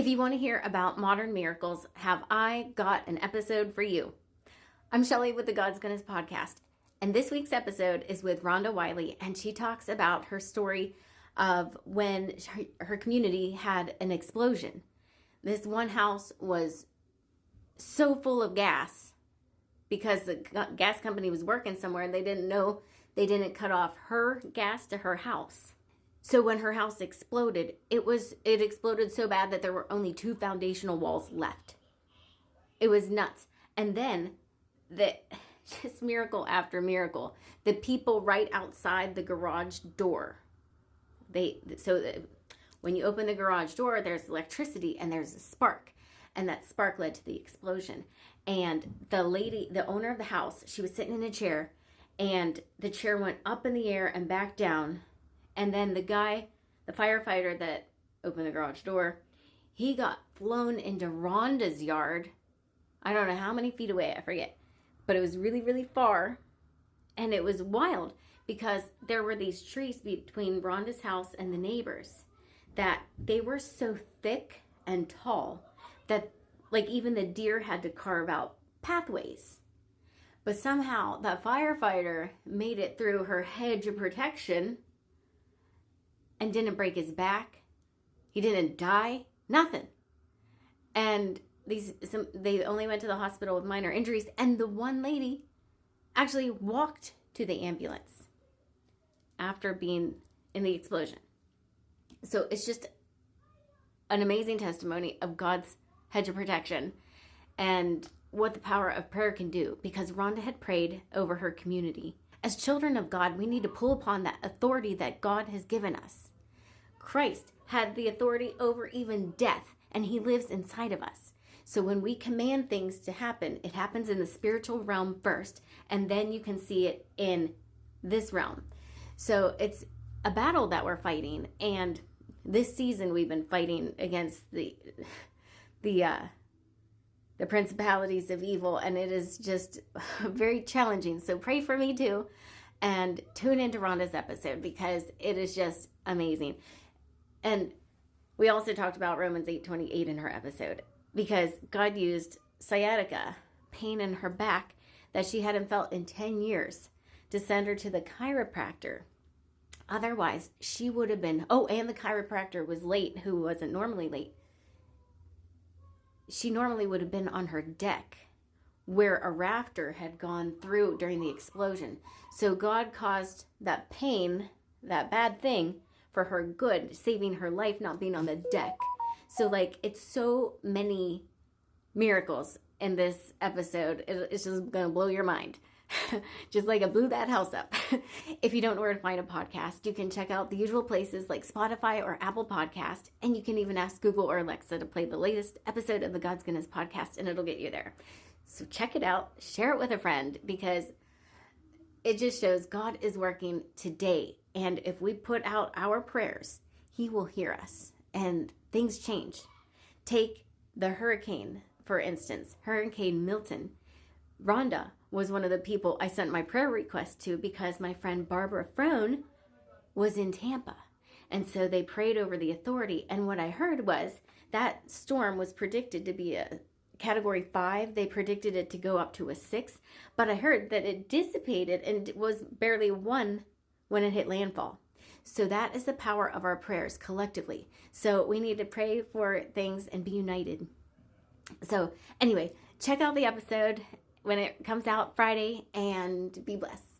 If you want to hear about modern miracles, have I got an episode for you? I'm Shelly with the God's Goodness podcast, and this week's episode is with Rhonda Wiley, and she talks about her story of when her community had an explosion. This one house was so full of gas because the gas company was working somewhere and they didn't cut off her gas to her house. So when her house exploded, it exploded so bad that there were only 2 foundational walls left. It was nuts. And then just miracle after miracle, the people right outside the garage door, when you open the garage door, there's electricity and there's a spark, and that spark led to the explosion. And the owner of the house, she was sitting in a chair, and the chair went up in the air and back down. And then the firefighter that opened the garage door, he got flown into Rhonda's yard. I don't know how many feet away, I forget. But it was really, really far. And it was wild because there were these trees between Rhonda's house and the neighbors that they were so thick and tall that like even the deer had to carve out pathways. But somehow that firefighter made it through her hedge of protection and didn't break his back. He didn't die. Nothing. And they only went to the hospital with minor injuries. And the one lady actually walked to the ambulance after being in the explosion. So it's just an amazing testimony of God's hedge of protection and what the power of prayer can do, because Rhonda had prayed over her community. As children of God, we need to pull upon that authority that God has given us. Christ had the authority over even death, and he lives inside of us. So when we command things to happen, it happens in the spiritual realm first, and then you can see it in this realm. So it's a battle that we're fighting, and this season we've been fighting against the principalities of evil, and it is just very challenging. So pray for me too, and tune into Rhonda's episode because it is just amazing. And we also talked about Romans 8:28 in her episode, because God used sciatica, pain in her back that she hadn't felt in 10 years, to send her to the chiropractor. Otherwise, she would have been, and the chiropractor was late, who wasn't normally late. She normally would have been on her deck where a rafter had gone through during the explosion. So God caused that pain, that bad thing, for her good, saving her life, not being on the deck. So it's so many miracles in this episode. It's just going to blow your mind. Just like I blew that house up. If you don't know where to find a podcast, you can check out the usual places like Spotify or Apple Podcast. And you can even ask Google or Alexa to play the latest episode of the God's Goodness podcast, and it'll get you there. So check it out. Share it with a friend, because it just shows God is working today. And if we put out our prayers, he will hear us and things change. Take the hurricane, for instance, Hurricane Milton. Rhonda was one of the people I sent my prayer request to because my friend Barbara Frone was in Tampa. And so they prayed over the authority. And what I heard was that storm was predicted to be a Category 5. They predicted it to go up to a 6. But I heard that it dissipated and was barely 1 when it hit landfall. So that is the power of our prayers collectively. So we need to pray for things and be united. So anyway, check out the episode when it comes out Friday, and be blessed.